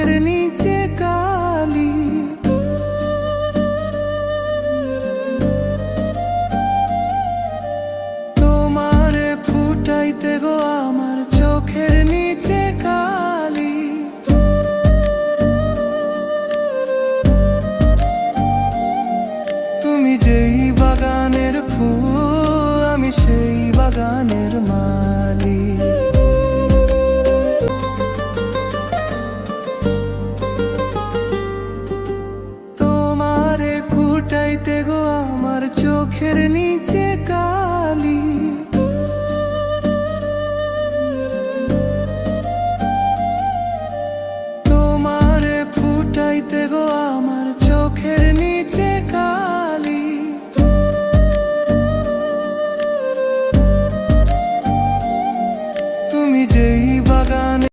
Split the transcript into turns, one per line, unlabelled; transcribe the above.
চোখের নিচে কালি। তোমারে ফুটাইতে গো আমার চোখের নিচে কালি। তুমি যেই বাগানের ফুল আমি সেই বাগানের মালি। তোমারে ফুটাইতে গো আমার চোখের নিচে কালি। তোমারে ফুটাইতে গো আমার চোখের নিচে কালি।